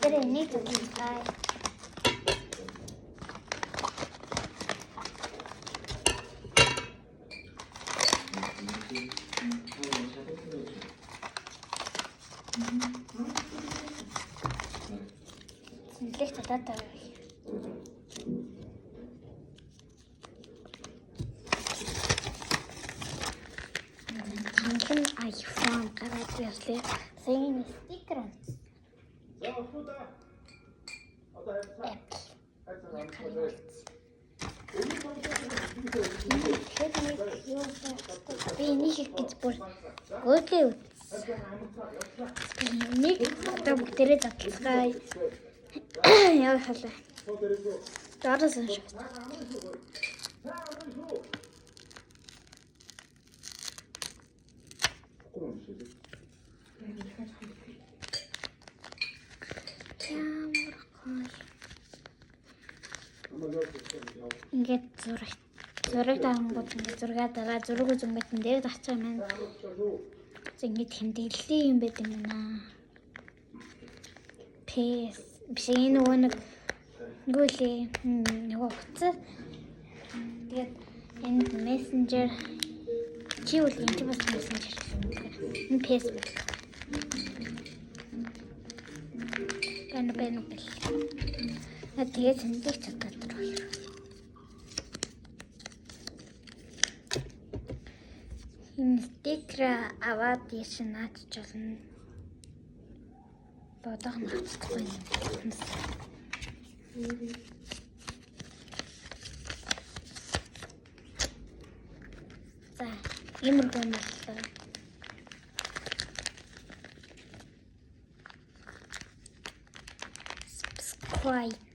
Тэр нэг тусгай. Синлэх татаа. Шинэ iPhone гараад ирлээ. Сайн стикер авсан. Би нэг гэж бүр гоотлээ үз. Нэг одоо бүгдээрээ задлахаа. Яа халаа. Дараасан шүү. Ингээд зураг дарангууд ингээд зураг дараа зураг үзэнгүүтэн дээр дагчих юм байна. Ингээд тэмдэглэлийн юм байт юм байна. Пэс биш энэ нэг гүйлээ нөгөө утас. Тэгээд энэ мессенжер чи үл энэ бас мессенжер. Энэ Facebook. Бэнэ. Тэгээд сэндэг чаддаг хоёр. Энэ стикер аваад яшнаад ч болно. Бодох нөхцөлгүй юм. За, иймэрхүү юм боллоо. Subscribe